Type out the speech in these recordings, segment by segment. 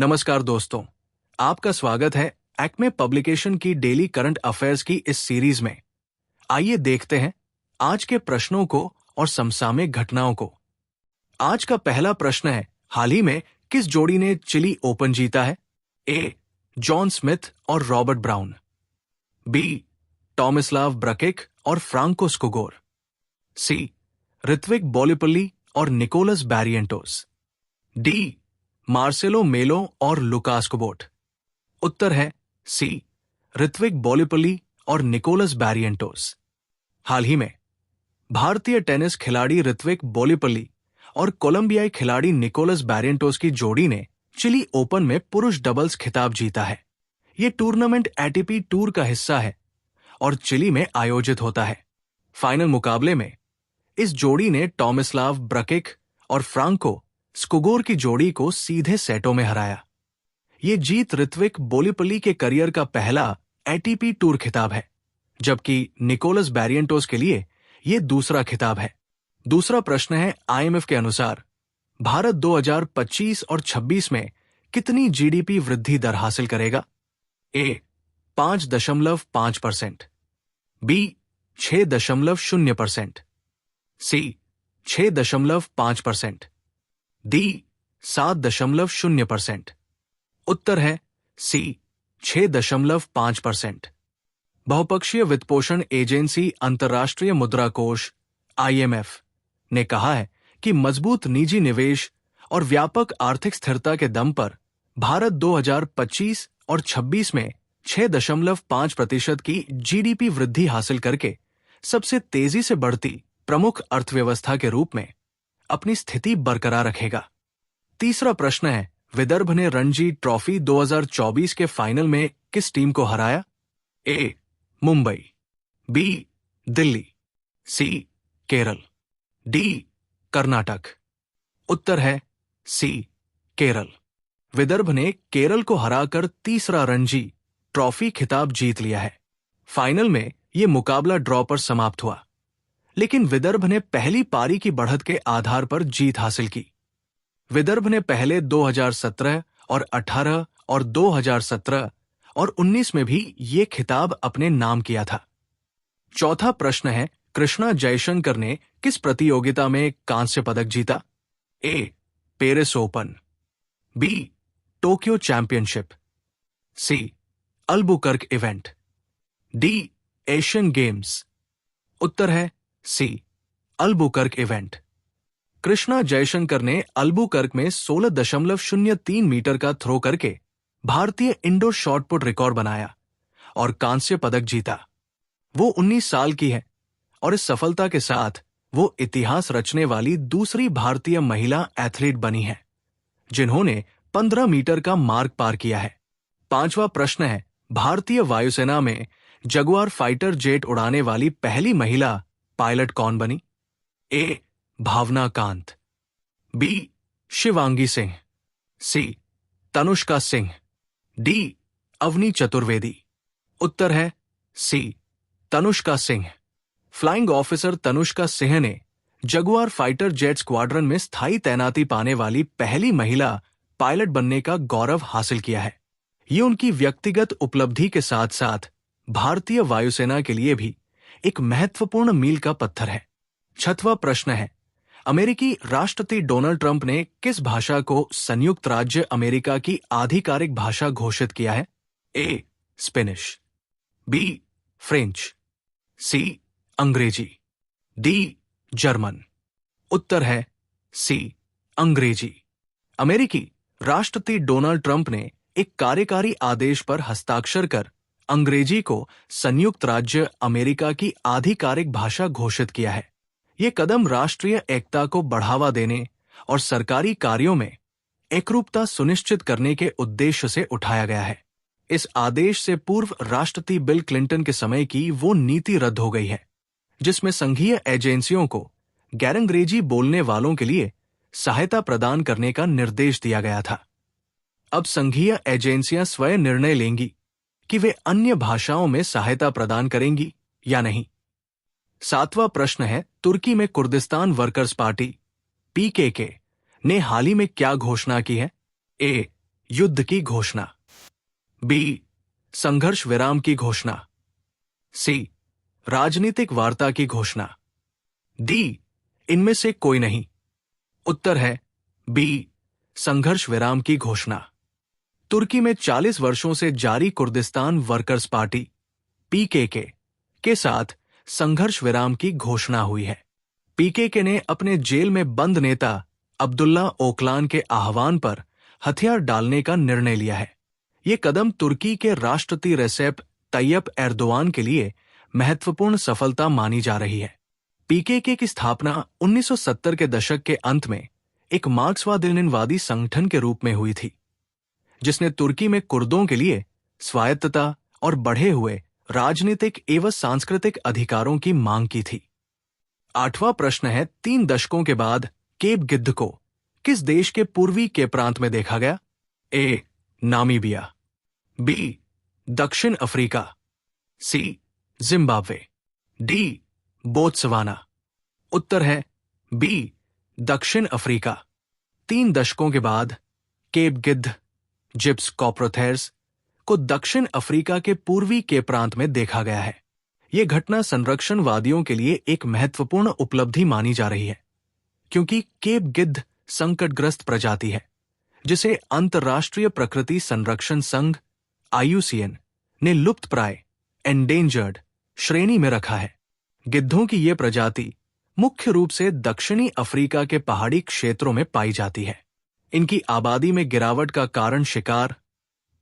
नमस्कार दोस्तों, आपका स्वागत है एक्मे पब्लिकेशन की डेली करंट अफेयर्स की इस सीरीज में। आइए देखते हैं आज के प्रश्नों को और समसामयिक घटनाओं को। आज का पहला प्रश्न है, हाल ही में किस जोड़ी ने चिली ओपन जीता है? ए. जॉन स्मिथ और रॉबर्ट ब्राउन, बी. टॉमिस्लाव ब्रकिक और फ्रांको स्कोगोर, सी. ऋत्विक बोलिपल्ली और निकोलस बैरिएंटोस, डी. मार्सेलो मेलो और लुकास कोबोट। उत्तर है सी. ऋत्विक बोलिपल्ली और निकोलस बैरिएंटोस। हाल ही में भारतीय टेनिस खिलाड़ी ऋत्विक बोलिपल्ली और कोलंबियाई खिलाड़ी निकोलस बैरिएंटोस की जोड़ी ने चिली ओपन में पुरुष डबल्स खिताब जीता है। ये टूर्नामेंट एटीपी टूर का हिस्सा है और चिली में आयोजित होता है। फाइनल मुकाबले में इस जोड़ी ने टॉमिस्लाव ब्रकिक और फ्रांको स्कोगोर की जोड़ी को सीधे सेटों में हराया। ये जीत ऋत्विक बोलिपल्ली के करियर का पहला एटीपी टूर खिताब है, जबकि निकोलस बैरिएंटोस के लिए ये दूसरा खिताब है। दूसरा प्रश्न है, आईएमएफ के अनुसार भारत 2025 और 26 में कितनी जीडीपी वृद्धि दर हासिल करेगा? ए. 5.5%, बी. 6.0%, सी. 6.5%, डी. 7.0%। उत्तर है सी. 6.5%। बहुपक्षीय वित्तपोषण एजेंसी अंतर्राष्ट्रीय मुद्रा कोष (आईएमएफ) ने कहा है कि मजबूत निजी निवेश और व्यापक आर्थिक स्थिरता के दम पर भारत 2025 और 26 में 6.5% की जीडीपी वृद्धि हासिल करके सबसे तेजी से बढ़ती प्रमुख अर्थव्यवस्था के रूप में अपनी स्थिति बरकरार रखेगा। तीसरा प्रश्न है, विदर्भ ने रणजी ट्रॉफी 2024 के फाइनल में किस टीम को हराया? ए. मुंबई, बी. दिल्ली, सी. केरल, डी. कर्नाटक। उत्तर है सी. केरल। विदर्भ ने केरल को हराकर तीसरा रणजी ट्रॉफी खिताब जीत लिया है। फाइनल में यह मुकाबला ड्रॉ पर समाप्त हुआ, लेकिन विदर्भ ने पहली पारी की बढ़त के आधार पर जीत हासिल की। विदर्भ ने पहले 2017 और 18 और 2017 और 19 में भी ये खिताब अपने नाम किया था। चौथा प्रश्न है, कृष्णा जयशंकर ने किस प्रतियोगिता में कांस्य पदक जीता? A. Paris Open, B. Tokyo Championship, C. Albuquerque event, D. Asian Games. उत्तर है C. Albuquerque event. Krishna Jaishankar ने अल्बुकर्क में 16.03 मीटर का थ्रो करके भारतीय इंडोर शॉटपुट रिकॉर्ड बनाया और कांस्य पदक जीता। वो 19 साल की है और इस सफलता के साथ वो इतिहास रचने वाली दूसरी भारतीय महिला एथलीट बनी है जिन्होंने 15 मीटर का मार्ग पार किया है। पांचवा प्रश्न है, भारतीय वायुसेना में जगुआर फाइटर जेट उड़ाने वाली पहली महिला पायलट कौन बनी? ए. भावना कांत, बी. शिवांगी सिंह, सी. तनुष्का सिंह, डी. अवनी चतुर्वेदी। उत्तर है सी. तनुष्का सिंह। फ्लाइंग ऑफिसर तनुष्का सिंह ने जगुआर फाइटर जेट स्क्वाड्रन में स्थायी तैनाती पाने वाली पहली महिला पायलट बनने का गौरव हासिल किया है। ये उनकी व्यक्तिगत उपलब्धि के साथ साथ भारतीय वायुसेना के लिए भी एक महत्वपूर्ण मील का पत्थर है। छठवां प्रश्न है, अमेरिकी राष्ट्रपति डोनाल्ड ट्रंप ने किस भाषा को संयुक्त राज्य अमेरिका की आधिकारिक भाषा घोषित किया है? A. Spanish, B. French, C. Angrezi, D. German. उत्तर है सी. अंग्रेजी। अमेरिकी राष्ट्रपति डोनाल्ड ट्रंप ने एक कार्यकारी आदेश पर हस्ताक्षर कर अंग्रेजी को संयुक्त राज्य अमेरिका की आधिकारिक भाषा घोषित किया है। ये कदम राष्ट्रीय एकता को बढ़ावा देने और सरकारी कार्यों में एकरूपता सुनिश्चित करने के उद्देश्य से उठाया गया है। इस आदेश से पूर्व राष्ट्रपति बिल क्लिंटन के समय की वो नीति रद्द हो गई है जिसमें संघीय एजेंसियों को गैर-अंग्रेजी बोलने वालों के लिए सहायता प्रदान करने का निर्देश दिया गया था। अब संघीय एजेंसियां स्वयं निर्णय लेंगी कि वे अन्य भाषाओं में सहायता प्रदान करेंगी या नहीं। सातवां प्रश्न है, तुर्की में कुर्दिस्तान वर्कर्स पार्टी (पीकेके) ने हाल ही में क्या घोषणा की है? ए. युद्ध की घोषणा। बी, संघर्ष विराम की घोषणा। सी, राजनीतिक वार्ता की घोषणा। डी, इनमें से कोई नहीं। उत्तर है बी, संघर्ष विराम की घोषणा। तुर्की में 40 वर्षों से जारी कुर्दिस्तान वर्कर्स पार्टी पीकेके के साथ संघर्ष विराम की घोषणा हुई है। पीकेके ने अपने जेल में बंद नेता अब्दुल्ला ओकलान के आह्वान पर हथियार डालने का निर्णय लिया है। ये कदम तुर्की के राष्ट्रपति रेसेप तैयप एर्दोआन के लिए महत्वपूर्ण सफलता मानी जा रही है। पीकेके की स्थापना 1970 के दशक के अंत में एक मार्क्सवादी संगठन के रूप में हुई थी, जिसने तुर्की में कुर्दों के लिए स्वायत्तता और बढ़े हुए राजनीतिक एवं सांस्कृतिक अधिकारों की मांग की थी। 8वां प्रश्न है, 3 दशकों के बाद केप गिद्ध को किस देश के पूर्वी के प्रांत में देखा गया? A, Namibia. बी, दक्षिण Africa. C, Zimbabwe. D, Botswana. उत्तर है बी, दक्षिण अफ्रीका। 3 दशकों के बाद केप गिद्ध जिप्स कॉप्रोथेर्स को दक्षिण अफ्रीका के पूर्वी के प्रांत में देखा गया है। यह घटना संरक्षणवादियों के लिए एक महत्वपूर्ण उपलब्धि मानी जा रही है, क्योंकि केप गिद्ध संकटग्रस्त प्रजाति है, जिसे अंतर्राष्ट्रीय प्रकृति संरक्षण संघ IUCN ने लुप्तप्राय एंडेंजर्ड श्रेणी में रखा है। गिद्धों की यह प्रजाति मुख्य रूप से दक्षिणी अफ्रीका के पहाड़ी क्षेत्रों में पाई जाती है। इनकी आबादी में गिरावट का कारण शिकार,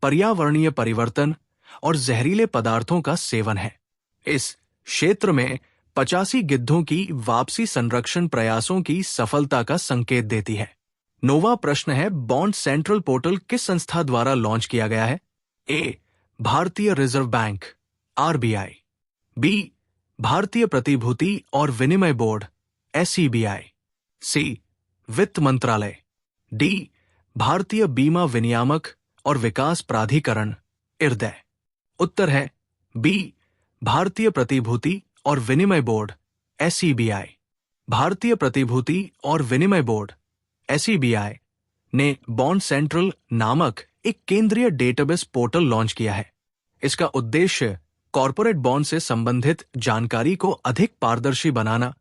पर्यावरणीय परिवर्तन और जहरीले पदार्थों का सेवन है। इस क्षेत्र में 85 गिद्धों की वापसी संरक्षण प्रयासों की सफलता का संकेत देती है। 9वां प्रश्न है, बॉन्ड सेंट्रल पोर्टल किस संस्था द्वारा लॉन्च किया गया है? ए, भारतीय रिजर्व बैंक RBI। बी, भारतीय प्रतिभूति और विनिमय बोर्ड SEBI। सी, वित्त मंत्रालय। डी, भारतीय बीमा विनियामक और विकास प्राधिकरण IRDAI। उत्तर है बी, भारतीय प्रतिभूति और विनिमय बोर्ड SEBI। भारतीय प्रतिभूति और विनिमय बोर्ड SEBI ने बॉन्ड सेंट्रल नामक एक केंद्रीय डेटाबेस पोर्टल लॉन्च किया है। इसका उद्देश्य कॉर्पोरेट बॉन्ड से संबंधित जानकारी को अधिक पारदर्शी बनाना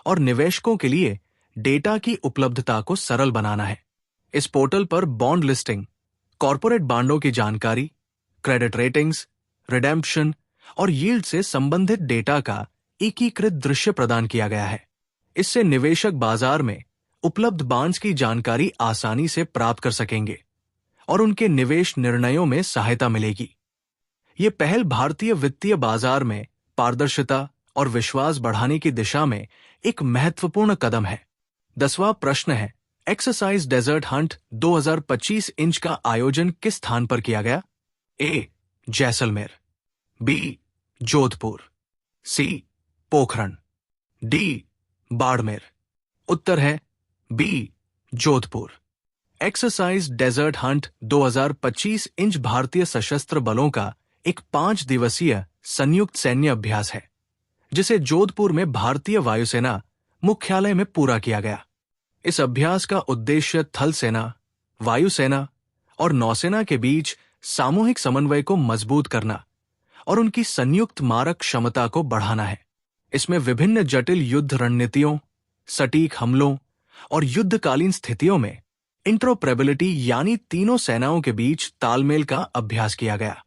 और निवेशकों के लिए डेटा की उपलब्धता को सरल बनाना है। इस पोर्टल पर बॉन्ड लिस्टिंग, कॉर्पोरेट बांडों की जानकारी, क्रेडिट रेटिंग्स, रिडेम्पशन और यील्ड से संबंधित डेटा का एकीकृत दृश्य प्रदान किया गया है। इससे निवेशक बाजार में उपलब्ध बॉन्ड्स की जानकारी आसानी से प्राप्त कर सकेंगे और उनके निवेश निर्णयों में सहायता मिलेगी। ये पहल भारतीय वित्तीय बाजार में पारदर्शिता और विश्वास बढ़ाने की दिशा में एक महत्वपूर्ण कदम है। 10वां प्रश्न है, एक्सरसाइज डेजर्ट हंट 2025 इंच का आयोजन किस स्थान पर किया गया? A, Jaisalmer. B, Jodhpur. C, Pokhran. D, Barmer. उत्तर है B, Jodhpur. Exercise Desert Hunt 2025 इंच भारतीय सशस्त्र बलों का एक 5 दिवसीय संयुक्त सैन्य अभ्यास है, जिसे जोधपुर में भारतीय वायुसेना मुख्यालय में पूरा किया गया। इस अभ्यास का उद्देश्य थल सेना, वायुसेना और नौसेना के बीच सामूहिक समन्वय को मजबूत करना और उनकी संयुक्त मारक क्षमता को बढ़ाना है। इसमें विभिन्न जटिल युद्ध रणनीतियों, सटीक हमलों और युद्धकालीन स्थितियों में इंटरऑपरेबिलिटी यानी तीनों सेनाओं के बीच तालमेल का अभ्यास किया गया।